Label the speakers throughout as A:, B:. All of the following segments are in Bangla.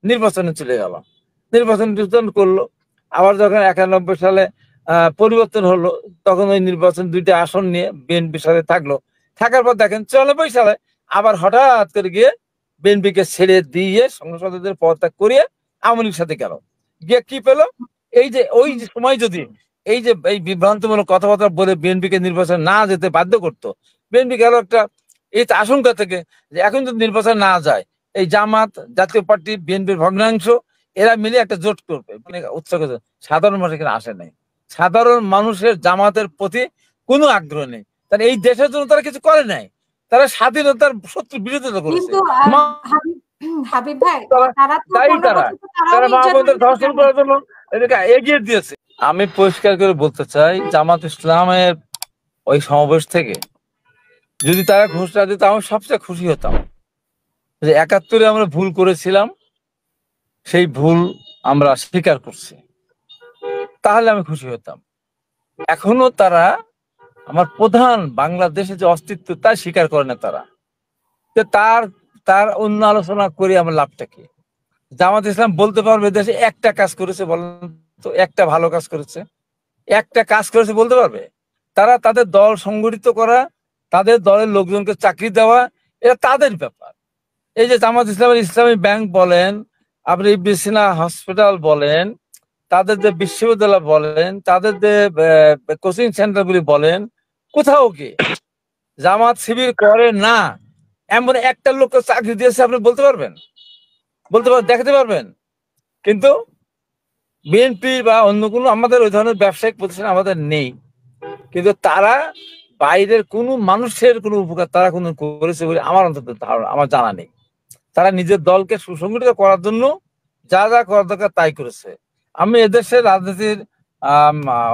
A: নির্বাচনে চলে গেল, নির্বাচন করলো। আবার যখন 91 সালে পরিবর্তন হলো, তখন ওই নির্বাচন 2টা আসন নিয়ে বিএনপির সাথে থাকলো। থাকার পর দেখেন 94 সালে আবার হঠাৎ করে গিয়ে বিএনপিকে ছেড়ে দিয়ে সংসদ সদস্যদের পদত্যাগ করিয়ে আওয়ামী লীগের সাথে গেল। গিয়ে কি পেলো? এই যে ওই যে সময় যদি এই বিভ্রান্তমূলক কথাবার্তা বলে বিএনপিকে নির্বাচন না যেতে বাধ্য করতো, বিএনপি গেল একটা এই আশঙ্কা থেকে যে এখন যদি নির্বাচন না যায়, এই জামাত, জাতীয় পার্টি, বিএনপির ভগ্নাংশ এরা মিলে একটা জোট করবে, মানে উৎসাহ। সাধারণ মানুষ এখানে আসে নাই, সাধারণ মানুষের জামাতের প্রতি কোনো আগ্রহ নেই। তারা এই দেশের জন্য তারা কিছু করে নাই, তারা স্বাধীনতার শত্রু বিরোধিতা করেছে।
B: হাবিব ভাই,
A: তারা মহাবন্ধের ধর্ষণ করার জন্য এটাকে এগিয়ে দিয়েছে। আমি পরিষ্কার করে বলতে চাই, জামাত ইসলামের ওই সমাবেশ থেকে যদি তারা ঘোষণা দিত, আমি সবচেয়ে খুশি হতাম যে 71-এ আমরা ভুল করেছিলাম, সেই ভুল আমরা স্বীকার করছি, তাহলে আমি খুশি হতাম। এখনো তারা আমার প্রধান বাংলাদেশে যে অস্তিত্ব তা স্বীকার করে না তারা, যে তার অন্য আলোচনা করে আমার লাভটা কি? জামাত ইসলাম বলতে পারবে দেশে একটা কাজ করেছে বলেন তো? একটা ভালো কাজ করেছে, একটা কাজ করেছে বলতে পারবে? তারা তাদের দল সংগঠিত করা, তাদের দলের লোকজনকে চাকরি দেওয়া, এটা তাদের ব্যাপার। এই যে জামাত ইসলামের ইসলামী ব্যাংক বলেন, আপনি ইবনে সিনা হসপিটাল বলেন, তাদের যে বিশ্ববিদ্যালয় বলেন, তাদের যে কোচিং সেন্টারগুলি বলেন, কোথাও কি জামাত শিবির করে না এমন একটা লোককে চাকরি দিয়েছে আপনি বলতে পারবেন? দেখাতে পারবেন? কিন্তু বিএনপি বা অন্য কোনো আমাদের ওই ধরনের ব্যবসায়িক প্রতিষ্ঠান আমাদের নেই, কিন্তু তারা বাইরের কোনো মানুষের কোনো উপকার তারা কোনো করেছে বলে আমার অন্তত ধারণা, আমার জানা নেই। তারা নিজের দলকে সুসংগঠিত করার জন্য যা যা করার দরকার তাই করেছে। আমি এদেশের রাজনীতির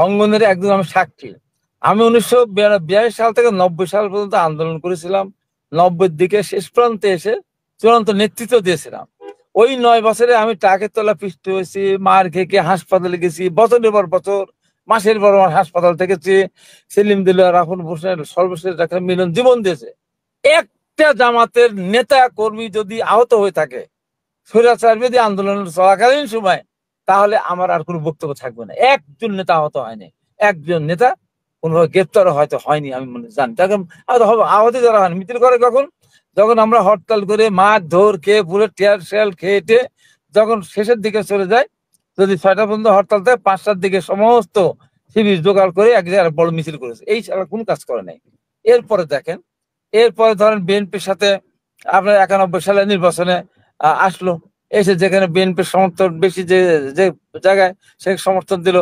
A: অঙ্গনের একজন আমি সাক্ষী। আমি 1982 সাল থেকে 90 সাল পর্যন্ত আন্দোলন করেছিলাম, 90-এর দিকে শেষ প্রান্তে এসে চূড়ান্ত নেতৃত্ব দিয়েছিলাম। ওই 9 বছরে আমি ট্রাকের তলা পিষ্ট হয়েছি, মার খেয়ে হাসপাতালে গেছি, বছরের পর বছর, মাসের পর মাস হাসপাতাল থেকেছি। সেলিম দিলওয়ার, রাহুল হোসেন, সর্বশেষ ডাক্তার মিলন জীবন দিয়েছে। একটা জামাতের নেতা কর্মী যদি আহত হয়ে থাকে স্বৈরাচার বিরোধী আন্দোলন চলাকালীন সময়, তাহলে আমার আর কোনো বক্তব্য থাকবে না। একজন নেতা আহত হয়নি, একজন নেতা কোনোভাবে গ্রেপ্তার হয়তো হয়নি আমি মনে জানি। তখন আহত যারা হয়নি মিছিল করে কখন? যখন আমরা হরতাল করে মার ধর খেয়ে পুরো টিয়ার শেল খেয়ে যখন শেষের দিকে চলে যায়, যদি 6টা পর্যন্ত হরতাল দেয়, 5টার দিকে সমস্ত শিবির জোগাড় করে এক জায়গায় বড় মিছিল করেছে। এই সারা কোন কাজ করে নাই। এরপরে দেখেন, এরপরে ধরেন বিএনপির সাথে আপনার 91 সালে নির্বাচনে আসলো, এসে যেখানে বিএনপির সমর্থন বেশি যে জায়গায় সে সমর্থন দিল,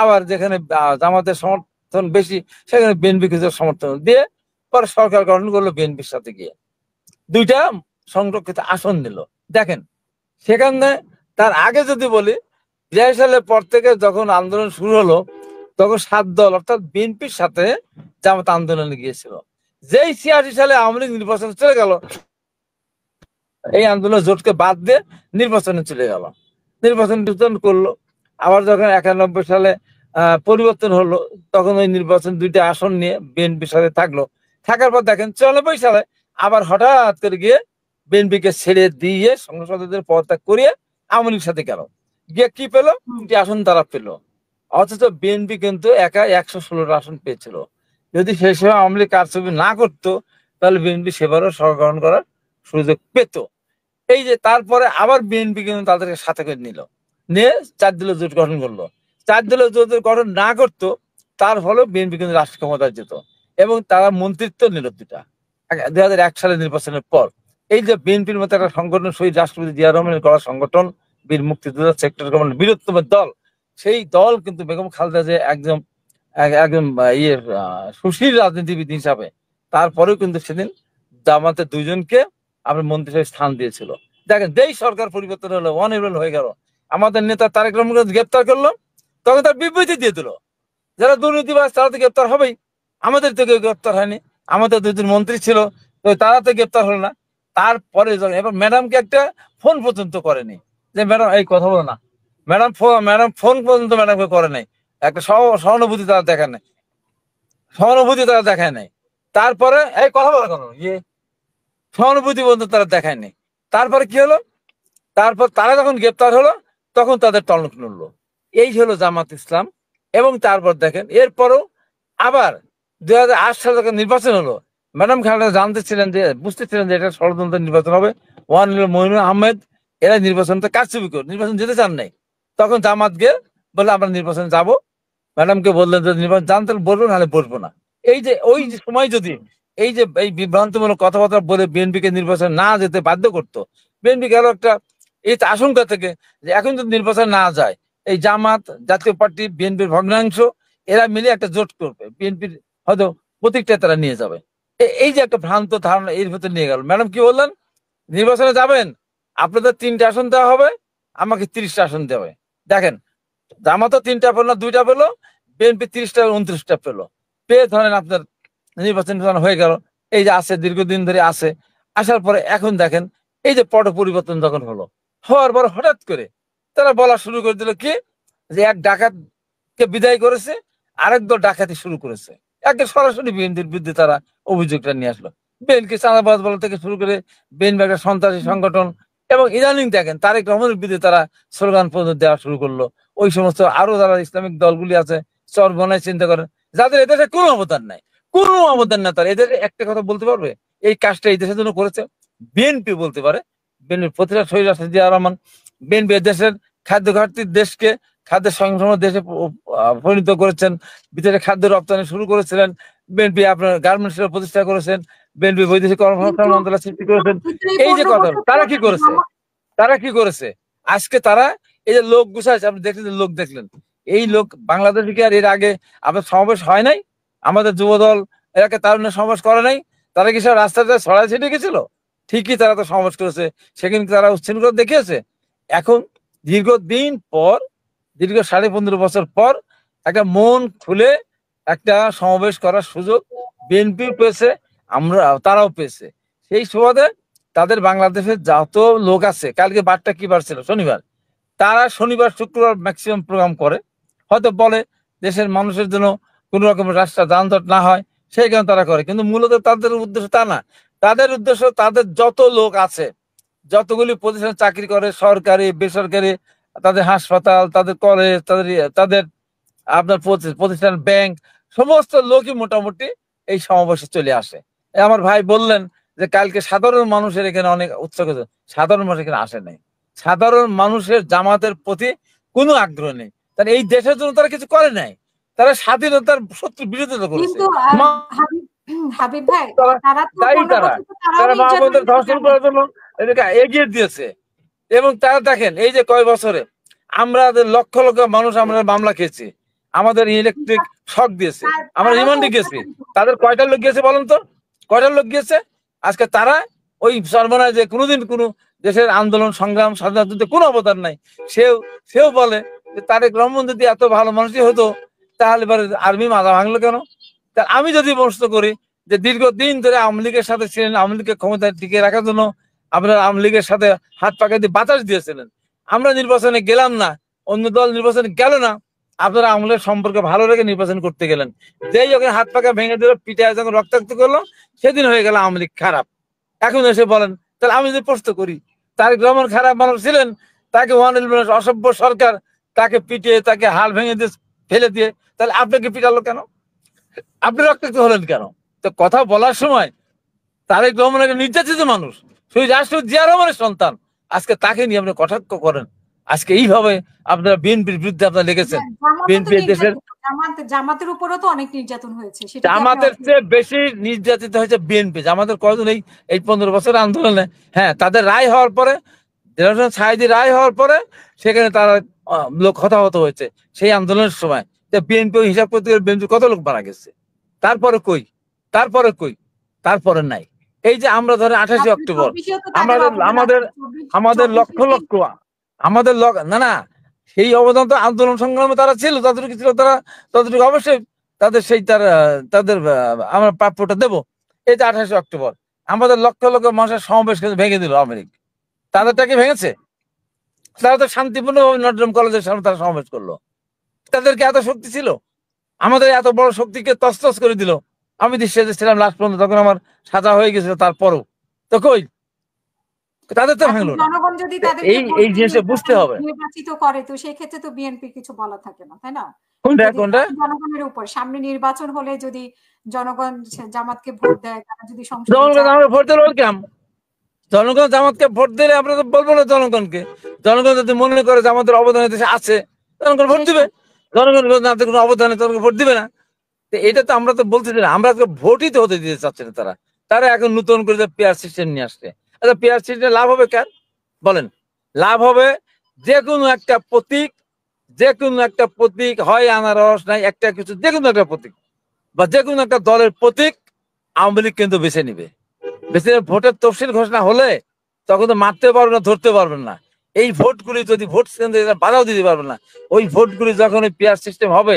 A: আবার যেখানে জামাতের সমর্থন বেশি সেখানে বিএনপি কিছু সমর্থন দিয়ে পরে সরকার গঠন করলো বিএনপির সাথে গিয়ে, 2টা সংরক্ষিত আসন দিল। দেখেন সেখানে তার আগে যদি বলি, 82 সালের পর থেকে যখন আন্দোলন শুরু হলো, তখন 7 দল অর্থাৎ বিএনপির সাথে জামাত আন্দোলনে গিয়েছিল। যেই 86 সালে আওয়ামী লীগ নির্বাচনে চলে গেল, এই আন্দোলন জোটকে বাদ দিয়ে নির্বাচনে চলে গেল, নির্বাচন করলো। আবার যখন 91 সালে পরিবর্তন হলো, তখন ওই নির্বাচন 2টা আসন নিয়ে বিএনপির সাথে থাকলো। থাকার পর দেখেন 94 সালে আবার হঠাৎ করে গিয়ে বিএনপিকে ছেড়ে দিয়ে সংসদ সদস্যদের পদত্যাগ করিয়ে আওয়ামী লীগের সাথে গেল। গিয়ে কি পেলো? 2টি আসন তারা পেলো। অথচ বিএনপি কিন্তু একা 116টা আসন পেয়েছিল। যদি সেই সময় আওয়ামী লীগ কারচুপি না করতো, তাহলে বিএনপি সেবারও সরকার গঠন করার সুযোগ পেত। এই যে তারপরে আবার বিএনপি কিন্তু তাদেরকে সাথে করে নিয়ে 4 দলীয় জোট গঠন করলো। 4 দলীয় জোট গঠন না করতো, তার ফলে বিএনপি কিন্তু রাষ্ট্র ক্ষমতায় যেত এবং তারা মন্ত্রিত্ব নিল 2টা 2001 সালের নির্বাচনের পর। এই যে বিএনপির মতো একটা সংগঠন, শহীদ রাষ্ট্রপতি জিয়া রহমানের করা সংগঠন, বীর মুক্তিযোদ্ধা সেক্টর কমান্ডার বীরত্তমের দল, সেই দল কিন্তু বেগম খালেদা যে একদম সুশীল রাজনীতিবিদ হিসাবে, তারপরেও কিন্তু সেদিন জামাতের 2 জনকে আপনার মন্ত্রিসভায় স্থান দিয়েছিল। দেখেন যেই সরকার পরিবর্তন হলো, অনির্বাণ হয়ে গেল, আমাদের নেতা তারেক রহমানকে গ্রেপ্তার করলো, তখন তার বিবৃতি দিয়ে দিল যারা দুর্নীতিবাজ তারা তো গ্রেপ্তার হবেই, আমাদের তো কেউ গ্রেপ্তার হয়নি, আমাদের 2 জন মন্ত্রী ছিল, তো তারা তো গ্রেপ্তার হলো না। তারপরে এবার ম্যাডামকে একটা ফোন পর্যন্ত করেনি যে ম্যাডাম এই কথা বলো না, ম্যাডাম ফোন পর্যন্ত ম্যাডামকে করে নাই, একটা সহানুভূতি তারা দেখায় নাই। তারপরে এই কথা বলা কেন সহানুভূতি পর্যন্ত তারা দেখায়নি। তারপরে কি হলো? তারপর তারা যখন গ্রেপ্তার হলো তখন তাদের টনক নড়লো। এই হলো জামাত ইসলাম। এবং তারপর দেখেন এরপরও আবার 2008 সালে যখন নির্বাচন হলো, ম্যাডাম খালেদা বুঝতেছিলেন যে এটা ষড়যন্ত্র নির্বাচন হবে। ওয়ান হলো মইনুল আহমেদ, এরা নির্বাচনটা কারচুপি করে নির্বাচন যেতে চান নাই। তখন জামাত গিয়ে বলে আমরা নির্বাচনে যাব। ম্যাডামকে বললেন যে নির্বাচন জানতে বলবো, নাহলে বসবো না। এই যে ওই যে সময় যদি এই বিভ্রান্তমূলক কথাবার্তা বলে বিএনপিকে নির্বাচন না যেতে বাধ্য করতো, বিএনপি গেল একটা এই আশঙ্কা থেকে যে এখন যদি নির্বাচন না যায়, এই জামাত, জাতীয় পার্টি, বিএনপির ভগ্নাংশ এরা মিলে একটা জোট করবে, বিএনপির হয়তো প্রতীকটা তারা নিয়ে যাবে। এই যে একটা ভ্রান্ত ধারণা এর ভিতরে নিয়ে গেল। ম্যাডাম কি বললেন, নির্বাচনে যাবেন, আপনাদের 3টা আসন দেওয়া হবে, আমাকে 30টা আসন দেওয়া হবে। দেখেন জামাতও 3টা পেল না, 2টা পেলো, বিএনপি 30টা 29টা পেলো, পেয়ে ধরেন আপনার নির্বাচন হয়ে গেল। এই যে আছে দীর্ঘদিন ধরে আছে, আসার পরে এখন দেখেন এই যে পট পরিবর্তন যখন হওয়ার পর হঠাৎ করে তারা বলা শুরু করে দিল কি, যে এক ডাকাতকে বিদায় করেছে, আরেক দল ডাকাতি শুরু করেছে। একে সরাসরি বিএনপির বিরুদ্ধে তারা অভিযোগটা নিয়ে আসলো। বিএনপি চাঁদাবাজ বলা থেকে শুরু করে বিএনপি একটা সন্ত্রাসী সংগঠন। এবং ইদানিং দেখেন তারেক রহমানের বিরুদ্ধে তারা স্লোগান পর্যন্ত দেওয়া শুরু করলো। ওই সমস্ত আরো যারা ইসলামিক দলগুলি আছে চর বনায় চিন্তা করেন, যাদের এদেশে কোনো অবদান নাই, কোনো অবদান না, তার এদের একটা কথা বলতে পারবে এই কাজটা এই দেশের জন্য করেছে? বিএনপি বলতে পারে। বিএনপির প্রতিটা শহীদ রাষ্ট্র জিয়া রহমান, বিএনপি দেশের খাদ্য ঘাটতির দেশকে খাদ্যের সংক্রমণ দেশে পরিণত করেছেন, ভিতরে খাদ্য রপ্তানি শুরু করেছিলেন। বিএনপি আপনার গার্মেন্টস এর প্রতিষ্ঠা করেছেন, বিএনপি বৈদেশিক কর্মসংস্থান মন্ত্রণালয় সৃষ্টি করেছেন। এই যে কথা, তারা কি করেছে? তারা কি করেছে? আজকে তারা এই যে লোক গুছাইছে, আপনি দেখলেন, লোক দেখলেন, এই লোক বাংলাদেশে কি আর এর আগে আপনার সমাবেশ হয় নাই? আমাদের যুবদল এরাকে তারুণ্য সমাবেশ করে নাই? তারা কি সব রাস্তাতে ছড়াই ছিটে গেছিল? ঠিকই তারা তো সমাবেশ করেছে, সেখানে তারা উচ্ছৃঙ্খলা দেখিয়েছে। এখন দীর্ঘদিন পর, দীর্ঘ 15.5 বছর পর একটা মন খুলে একটা সমাবেশ করার সুযোগ বিএনপি পেয়েছে, তারাও পেয়েছে। সেই সুবাদে তাদের বাংলাদেশের যত লোক আছে, কালকে বারটা কি বার ছিল? শনিবার। তারা শনিবার শুক্রবার ম্যাক্সিমাম প্রোগ্রাম করে, হয়তো বলে দেশের মানুষের জন্য কোন রকমের রাস্তা যানজট না হয়, সেই কারণে তারা করে। কিন্তু মূলত তাদের উদ্দেশ্য তা না। তাদের উদ্দেশ্য তাদের যত লোক আছে, যতগুলি প্রতিষ্ঠান চাকরি করে, সরকারি বেসরকারি, তাদের হাসপাতাল, তাদের কলেজ, তাদের আপনার প্রতিষ্ঠান, ব্যাংক, সমস্ত লোকই মোটামুটি এই সমাবেশে চলে আসে। আমার ভাই বললেন যে কালকে সাধারণ মানুষের এখানে অনেক উৎসাহ, সাধারণ মানুষ এখানে আসে নাই। সাধারণ মানুষের জামাতের প্রতি কোনো আগ্রহ নেই। তারা এই দেশের জন্য তারা কিছু করে নাই, তারা স্বাধীনতার শত্রু বিরোধিতা করেছে।
B: হাবিব ভাই,
A: তারা মা বোনদের ধর্ষণ করার জন্য এগিয়ে দিয়েছে। এবং তারা দেখেন এই যে কয় বছরে আমরা লক্ষ লক্ষ মানুষ আমরা মামলা খেয়েছি, আমাদের ইলেকট্রিক শক দিয়েছে, আমরা রিমান্ডে গেছি। তাদের কয়টা লোক গিয়েছে বলেন তো? কয়টা লোক গিয়েছে? আজকে তারা ওই সর্বনাশ যে কোনোদিন কোনো দেশের আন্দোলন সংগ্রাম স্বাধীনতা কোনো অবদান নাই, সেও বলে যে তারেক রহমান যদি এত ভালো মানুষই হতো তাহলে আর্মি মাথা ভাঙলো কেন? তা আমি যদি প্রশ্ন করি যে দীর্ঘদিন ধরে আওয়ামী লীগের সাথে ছিলেন, আওয়ামী লীগকে ক্ষমতায় টিকে রাখার জন্য আপনারা আওয়ামী লীগের সাথে হাত পাকা দিয়ে বাতাস দিয়েছিলেন, আমরা নির্বাচনে গেলাম না, অন্য দল নির্বাচনে গেল না, আপনারা আওয়ামী লীগের সম্পর্কে ভালো রেখে নির্বাচন করতে গেলেন। যেই যখন হাত পাকা ভেঙে দিল, পিঠায় যখন রক্তাক্ত করলো, সেদিন হয়ে গেল আওয়ামী লীগ খারাপ। এখন এসে বলেন, তাহলে আমি যদি প্রশ্ন করি তারেক রহমান খারাপ মানুষ ছিলেন, তাকে অসভ্য সরকার তাকে পিটিয়ে তাকে হাল ভেঙে দিয়ে ফেলে দিয়ে, তাহলে আপনাকে পিটালো কেন? আপনি রক্তাক্ত হলেন কেন? তো কথা বলার সময় তারেক রহমান একটা নির্যাতিত মানুষ, সেই রাষ্ট্রপতি জিয়া রহমানের সন্তান, আজকে তাকে নিয়ে আপনি কটাক্ষ করেন। আজকে এইভাবে আপনারা বিএনপির বিরুদ্ধে আপনারা লিখেছেন। বিএনপি দেশের
B: জামাতের উপরও তো অনেক নির্যাতন হয়েছে,
A: জামাতের চেয়ে বেশি নির্যাতিত হয়েছে বিএনপি। জামাতের কয়জন এই 15 বছর আন্দোলনে, হ্যাঁ, তাদের রায় হওয়ার পরে, সাইদি রায় হওয়ার পরে সেখানে তারা লোক হতাহত হয়েছে সেই আন্দোলনের সময়। বিএনপি হিসাব করতে গেলে বিএনপি কত লোক মারা গেছে, তারপরে কই? তারপরে নাই। এই যে আমরা ধরেন 28 অক্টোবর আমাদের লক্ষ লক্ষ না সেই অবদান তো আন্দোলন সংগ্রামে তারা ছিল, যতটুকু ছিল তারা ততটুকু অবশ্যই তাদের আমরা প্রাপ্যটা দেবো। এই যে 28 অক্টোবর আমাদের লক্ষ লক্ষ মানুষের সমাবেশ ভেঙে দিল আমেরিকা, তাদেরটাকে ভেঙেছে? তারা তো শান্তিপূর্ণ নটরডেম কলেজের সামনে তারা সমাবেশ করলো। তাদেরকে এত শক্তি ছিল? আমাদের এত বড় শক্তিকে তছতছ করে দিল। আমি দেশে ছিলাম লাস্ট পর্যন্ত, তখন আমার সাজা হয়ে গেছিল, তারপরও তো তাদের তো ভাঙলো না।
B: জনগণ যদি
A: এই জিনিসটা বুঝতে হবে।
B: নির্বাচিত করে তো সেই ক্ষেত্রে তো বিএনপি কিছু বলা থাকে না, তাই না?
A: কোনটা
B: জনগণের উপর সামনে নির্বাচন হলে যদি জনগণ জামাতকে ভোট দেয়, তারা যদি সংসদে
A: জনগণ ভোট দিলে ওর কাম। জনগণ জামাতকে ভোট দিলে আমরা তো বলবো না জনগণকে। জনগণ যদি মনে করে জামাতের অবদান দেশে আছে, জনগণ ভোট দিবে। জনগণ না কোনো অবদানে জনগণ ভোট দিবে না। এটা তো আমরা তো বলতেছি না, আমরা ভোটই তো হতে দিতে চাচ্ছে না তারা। তারা এখন নতুন করে পেয়ার সিস্টেম নিয়ে আসছে। আচ্ছা, পেয়ার সিস্টেম লাভ হবে কেন বলেন? লাভ হবে যে কোনো একটা প্রতীক, হয় আনারস নাই একটা কিছু, যে কোনো একটা প্রতীক বা যে কোনো একটা দলের প্রতীক আওয়ামী লীগ কিন্তু বেছে নিবে। বেছে ভোটের তফসিল ঘোষণা হলে তখন তো মারতে পারবেন না, ধরতে পারবেন না। এই ভোটগুলি যদি ভোট কেন্দ্রে বাধাও দিতে পারবেন না। ওই ভোটগুলি যখন ওই পেয়ার সিস্টেম হবে,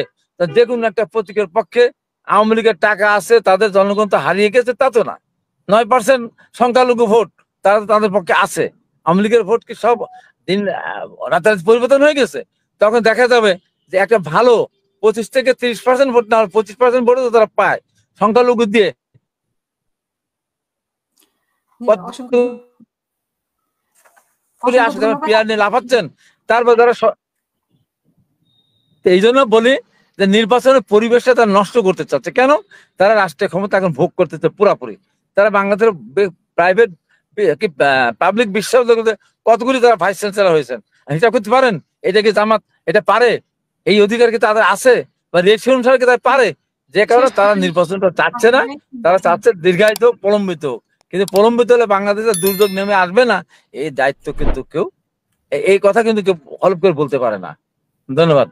A: যে কোনো একটা প্রতীকের পক্ষে আওয়ামী লীগের টাকা আছে, তাদের জনগণ তো হারিয়ে গেছে তা তো না। 9% সংখ্যালঘু ভোট তারা তাদের পক্ষে আছে। আওয়ামী লীগের ভোট কি সব দিন রাতারাতি পরিবর্তন হয়ে গেছে? তখন দেখা যাবে যে একটা ভালো 25 থেকে 30% ভোট না, 25% ভোট তারা পায় সংখ্যালঘু দিয়ে। পেয়ার নিয়ে লাফাচ্ছেন। তারপর যারা এই জন্য বলি যে নির্বাচনের পরিবেশটা তারা নষ্ট করতে চাচ্ছে। কেন? তারা রাষ্ট্রীয় ক্ষমতা এখন ভোগ করতেছে পুরাপুরি। তারা বাংলাদেশের প্রাইভেট পাবলিক বিশ্ববিদ্যালয়গুলোতে কতগুলি তারা ভাইস চ্যান্সেলর হয়েছেন, হিসাব করতে পারেন? এটা কি জামাত এটা পারে? এই অধিকার কি তাদের আছে বা রেশি অনুসারে কি তারা পারে? যে কারণে তারা নির্বাচনটা চাচ্ছে না। তারা চাচ্ছে দীর্ঘায়িত প্রলম্বিত। কিন্তু প্রলম্বিত হলে বাংলাদেশের দুর্যোগ নেমে আসবে না, এই দায়িত্ব কিন্তু কেউ, এই কথা কিন্তু কেউ হলফ করে বলতে পারে না। ধন্যবাদ।